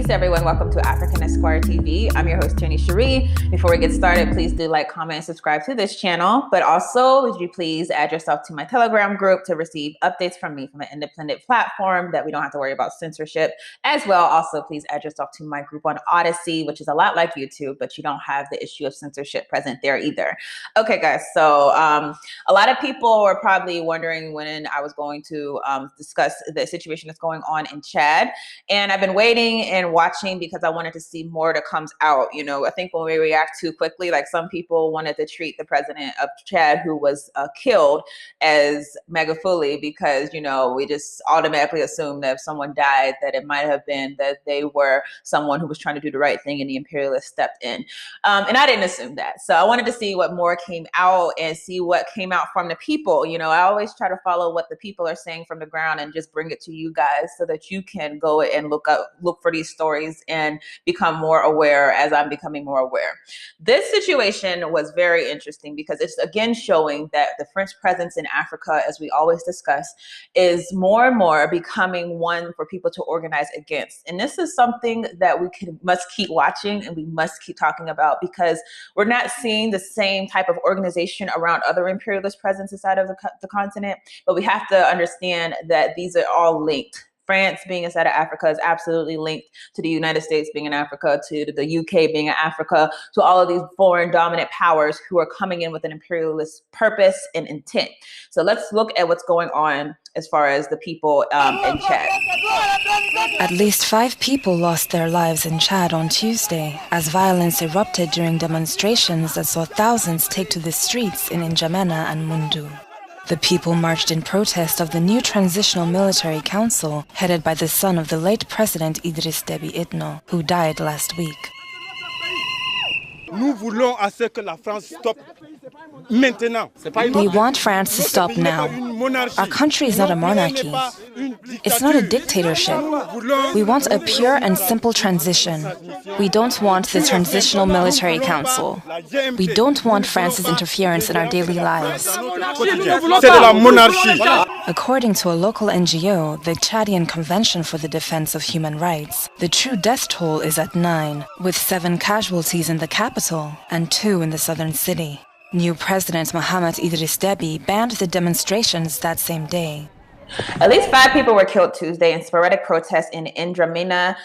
Peace, everyone. Welcome to African Esquire TV. I'm your host, Tony Cherie. Before we get started, please do like, comment, and subscribe to this channel. But also, would you please add yourself to my Telegram group to receive updates from me from an independent platform that we don't have to worry about censorship. As well, also, please add yourself to my group on Odyssey, which is a lot like YouTube, but you don't have the issue of censorship present there either. Okay, guys. So a lot of people were probably wondering when I was going to discuss the situation that's going on in Chad. And I've been waiting and watching because I wanted to see more that comes out. You know, I think when we react too quickly, like some people wanted to treat the president of Chad who was killed as Magufuli because, you know, we just automatically assumed that if someone died, that it might have been that they were someone who was trying to do the right thing and the imperialists stepped in. And I didn't assume that. So I wanted to see what more came out and see what came out from the people. You know, I always try to follow what the people are saying from the ground and just bring it to you guys so that you can go and look for these stories and become more aware as I'm becoming more aware. This situation was very interesting because it's again showing that the French presence in Africa, as we always discuss, is more and more becoming one for people to organize against. And this is something that we must keep watching and we must keep talking about because we're not seeing the same type of organization around other imperialist presence inside of the continent, but we have to understand that these are all linked. France being inside of Africa is absolutely linked to the United States being in Africa, to the UK being in Africa, to all of these foreign dominant powers who are coming in with an imperialist purpose and intent. So let's look at what's going on as far as the people in Chad. At least 5 people lost their lives in Chad on Tuesday as violence erupted during demonstrations that saw thousands take to the streets in N'Djamena and Mundu. The people marched in protest of the new Transitional Military Council, headed by the son of the late President Idriss Déby Itno, who died last week. Nous voulons à ce que la France stoppe maintenant. We want France to stop now. Our country is not a monarchy. It's not a dictatorship. We want a pure and simple transition. We don't want the Transitional Military Council. We don't want France's interference in our daily lives. According to a local NGO, the Chadian Convention for the Defense of Human Rights, the true death toll is at 9, with 7 casualties in the capital and 2 in the southern city. New President Mohamed Idriss Déby banned the demonstrations that same day. At least 5 people were killed Tuesday in sporadic protests in N'Djamena,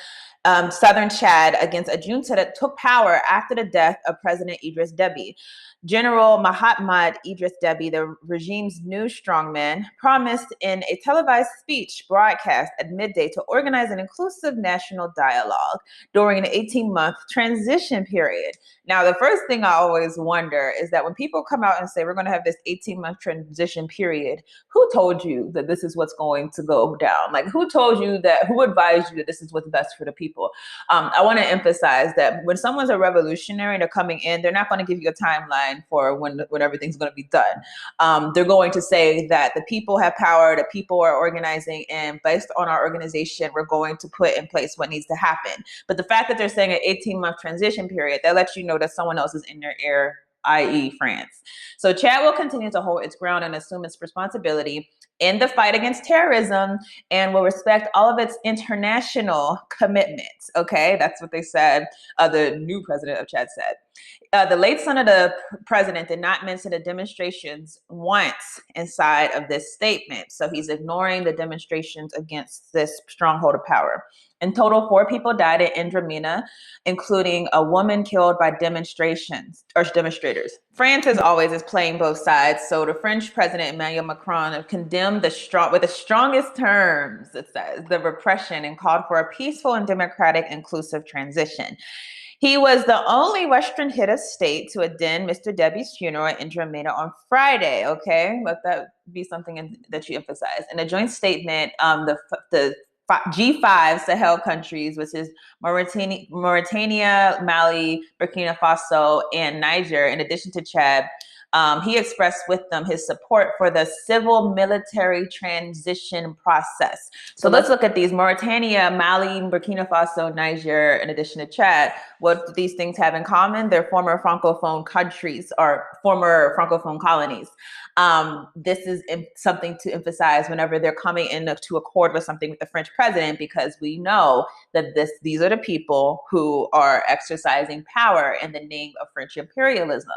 southern Chad, against a junta that took power after the death of President Idriss Déby. General Mahatma Idriss Déby, the regime's new strongman, promised in a televised speech broadcast at midday to organize an inclusive national dialogue during an 18-month transition period. Now, the first thing I always wonder is that when people come out and say we're going to have this 18-month transition period, who told you that this is what's going to go down? Like, who told you that, who advised you that this is what's best for the people? I want to emphasize that when someone's a revolutionary and they're coming in, they're not going to give you a timeline for when everything's going to be done. They're going to say that the people have power, the people are organizing, and based on our organization, we're going to put in place what needs to happen. But the fact that they're saying an 18-month transition period, that lets you know that someone else is in their ear, i.e. France. So Chad will continue to hold its ground and assume its responsibility in the fight against terrorism and will respect all of its international commitments. Okay, that's what they said, the new president of Chad said. The late son of the president did not mention the demonstrations once inside of this statement. So he's ignoring the demonstrations against this stronghold of power. In total, 4 people died in N'Djamena, including a woman killed by demonstrators. France, as always, is playing both sides. So the French president, Emmanuel Macron, condemned with the strongest terms, it says, the repression and called for a peaceful and democratic inclusive transition. He was the only Western head of state to attend Mr. Déby's funeral in N'Djamena on Friday. Okay, let that be something that you emphasize. In a joint statement, the G5 Sahel countries, which is Mauritania, Mali, Burkina Faso, and Niger, in addition to Chad, He expressed with them his support for the civil military transition process. So let's look at these: Mauritania, Mali, Burkina Faso, Niger, in addition to Chad. What do these things have in common? They're former Francophone countries or former Francophone colonies. This is something to emphasize whenever they're coming into accord with something with the French president, because we know that these are the people who are exercising power in the name of French imperialism.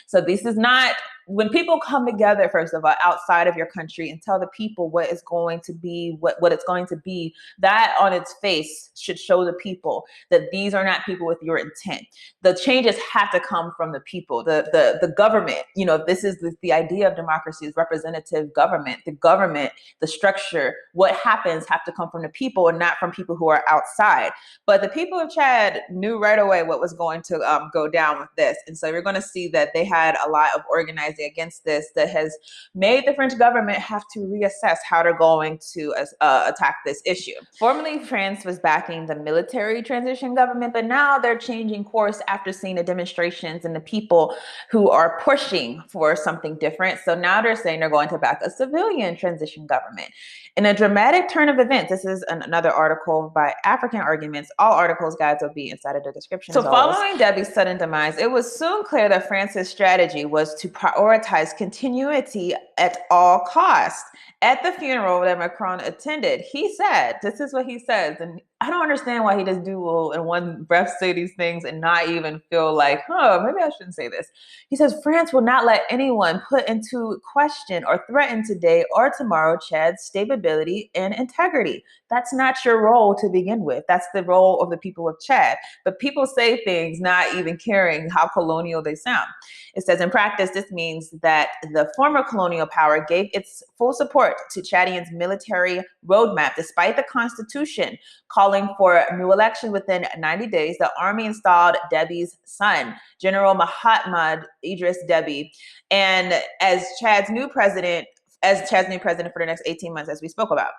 So this is not, when people come together, first of all, outside of your country and tell the people what is going to be, what it's going to be, that on its face should show the people that these are not people with your intent. The changes have to come from the people, the government. You know, this is the idea of democracy is representative government. The government, the structure, what happens have to come from the people and not from people who are outside. But the people of Chad knew right away what was going to go down with this. And so you're going to see that they had a lot of organizing against this that has made the French government have to reassess how they're going to attack this issue. Formerly, France was backing the military transition government, but now they're changing course after seeing the demonstrations and the people who are pushing for something different. So now they're saying they're going to back a civilian transition government. In a dramatic turn of events, this is another article by African Arguments. All articles, guys, will be inside of the description. So following Debby's sudden demise, it was soon clear that France's strategy was to prioritize continuity at all costs. At the funeral that Macron attended, he said, this is what he says, and I don't understand why he just will in one breath say these things and not even feel like, maybe I shouldn't say this. He says, France will not let anyone put into question or threaten today or tomorrow Chad's stability and integrity. That's not your role to begin with. That's the role of the people of Chad. But people say things not even caring how colonial they sound. It says, in practice, this means that the former colonial power gave its full support to Chadians' military roadmap, despite the constitution calling for new elections within 90 days. The army installed Debby's son, General Mahatma Idris Deby, and as Chad's new president for the next 18 months, as we spoke about.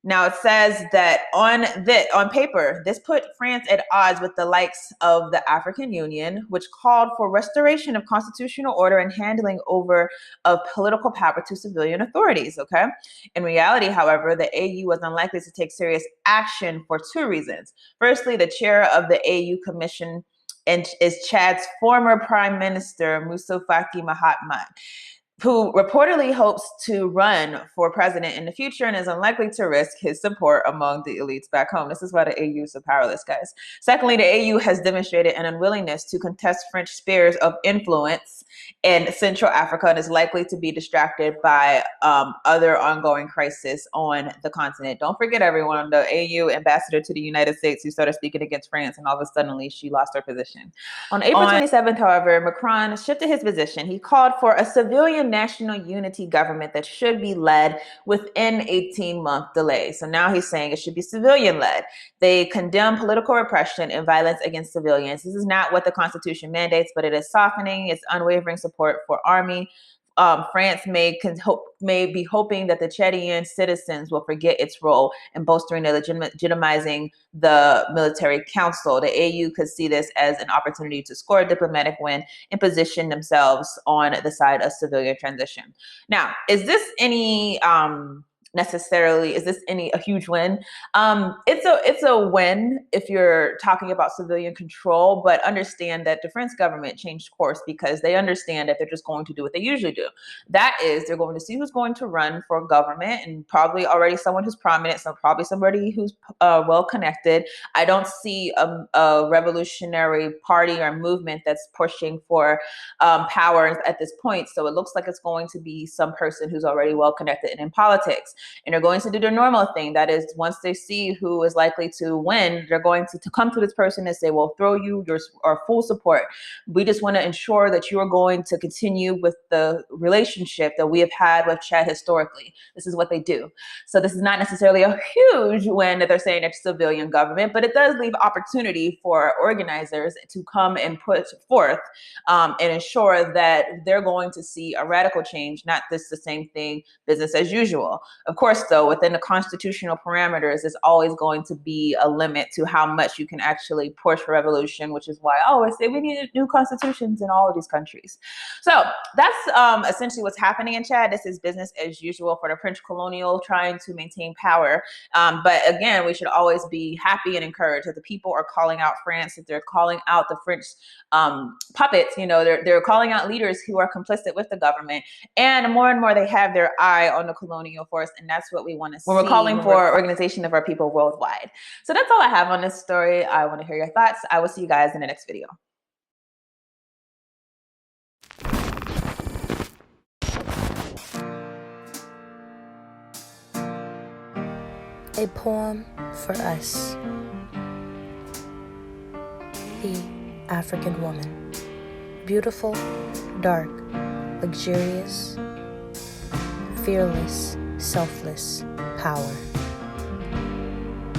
Now, it says that on paper, this put France at odds with the likes of the African Union, which called for restoration of constitutional order and handling over of political power to civilian authorities, okay? In reality, however, the AU was unlikely to take serious action for two reasons. Firstly, the chair of the AU Commission is Chad's former Prime Minister, Moussa Faki Mahamat, who reportedly hopes to run for president in the future and is unlikely to risk his support among the elites back home. This is why the AU is so powerless, guys. Secondly, the AU has demonstrated an unwillingness to contest French spheres of influence in Central Africa and is likely to be distracted by other ongoing crises on the continent. Don't forget, everyone, the AU ambassador to the United States who started speaking against France, and all of a sudden she lost her position. On April 27th, however, Macron shifted his position. He called for a civilian national unity government that should be led within 18-month delay. So now he's saying it should be civilian-led. They condemn political repression and violence against civilians. This is not what the Constitution mandates, but it is softening its unwavering support for army. France may be hoping that the Chadian citizens will forget its role in bolstering and legitimizing the military council. The AU could see this as an opportunity to score a diplomatic win and position themselves on the side of civilian transition. Now, is this any a huge win? It's a win if you're talking about civilian control, but understand that the French government changed course because they understand that they're just going to do what they usually do. That is, they're going to see who's going to run for government, and probably already someone who's prominent, so probably somebody who's well connected. I don't see a revolutionary party or movement that's pushing for power at this point. So it looks like it's going to be some person who's already well connected and in politics. And they're going to do their normal thing. That is, once they see who is likely to win, they're going to come to this person and say, we'll throw you our full support. We just want to ensure that you are going to continue with the relationship that we have had with Chad historically. This is what they do. So this is not necessarily a huge win that they're saying it's civilian government, but it does leave opportunity for organizers to come and put forth and ensure that they're going to see a radical change, not this the same thing, business as usual. Of course, though, within the constitutional parameters, there's always going to be a limit to how much you can actually push for revolution, which is why I always say we need new constitutions in all of these countries. So that's essentially what's happening in Chad. This is business as usual for the French colonial trying to maintain power. But again, we should always be happy and encouraged that the people are calling out France, that they're calling out the French puppets. You know, they're calling out leaders who are complicit with the government, and more they have their eye on the colonial force, and that's what we want to see when we're calling for organization of our people worldwide. So that's all I have on this story. I want to hear your thoughts. I will see you guys in the next video. A poem for us. The African woman. Beautiful, dark, luxurious, fearless, selfless, power.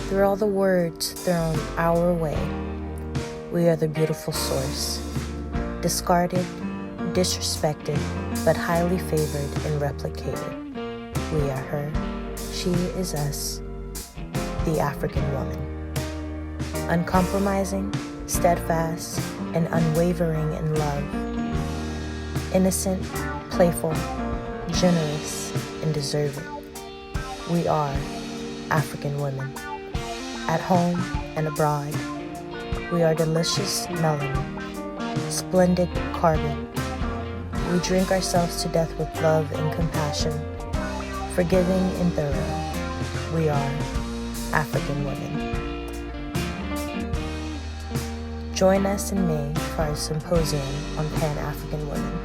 Through all the words thrown our way, we are the beautiful source. Discarded, disrespected, but highly favored and replicated. We are her, she is us, the African woman. Uncompromising, steadfast, and unwavering in love. Innocent, playful, generous, and deserving. We are African women. At home and abroad, we are delicious melanin, splendid carbon. We drink ourselves to death with love and compassion, forgiving and thorough. We are African women. Join us in May for our symposium on Pan-African women.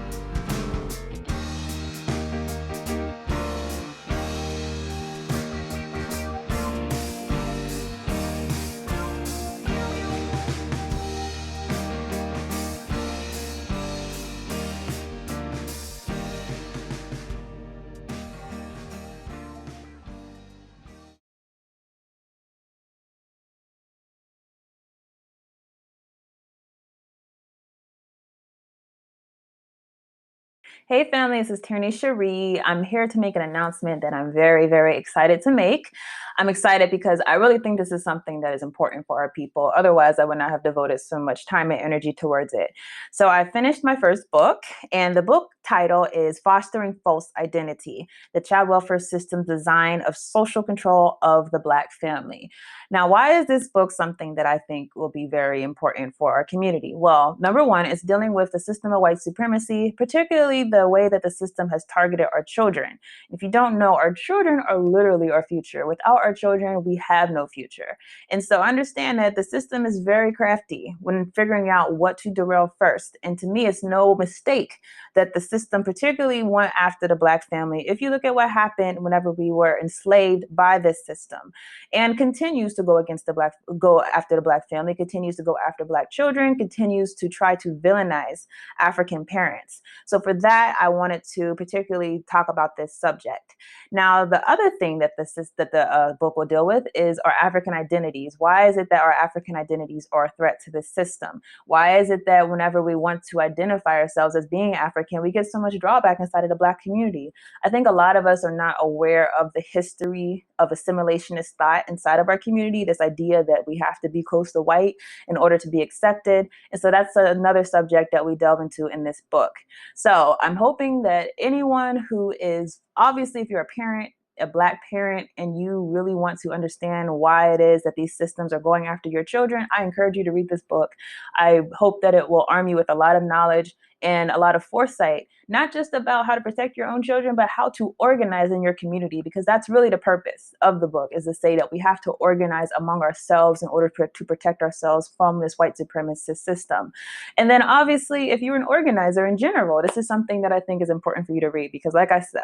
Hey family, this is Tierney Cherie. I'm here to make an announcement that I'm very, very excited to make. I'm excited because I really think this is something that is important for our people. Otherwise, I would not have devoted so much time and energy towards it. So I finished my first book, and the book title is Fostering False Identity, the Child Welfare System's Design of Social Control of the Black Family. Now, why is this book something that I think will be very important for our community? Well, number one, it's dealing with the system of white supremacy, particularly the way that the system has targeted our children. If you don't know, our children are literally our future. Without our children, we have no future. And so understand that the system is very crafty when figuring out what to derail first. And to me, it's no mistake that the system particularly went after the Black family. If you look at what happened whenever we were enslaved by this system, and continues to go after the Black family, continues to go after Black children, continues to try to villainize African parents. So for that, I wanted to particularly talk about this subject. Now, the other thing that the book will deal with is our African identities. Why is it that our African identities are a threat to this system? Why is it that whenever we want to identify ourselves as being African, we get so much drawback inside of the Black community? I think a lot of us are not aware of the history of assimilationist thought inside of our community, this idea that we have to be close to white in order to be accepted. And so that's another subject that we delve into in this book. So I'm hoping that anyone who is, obviously, if you're a parent, a Black parent, and you really want to understand why it is that these systems are going after your children, I encourage you to read this book. I hope that it will arm you with a lot of knowledge and a lot of foresight, not just about how to protect your own children, but how to organize in your community, because that's really the purpose of the book, is to say that we have to organize among ourselves in order to protect ourselves from this white supremacist system. And then obviously, if you're an organizer in general, this is something that I think is important for you to read, because like I said,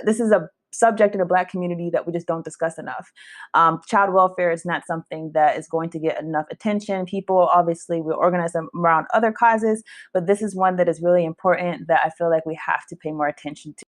this is a subject in the Black community that we just don't discuss enough. Child welfare is not something that is going to get enough attention. People, obviously, we organize them around other causes, but this is one that is really important that I feel like we have to pay more attention to.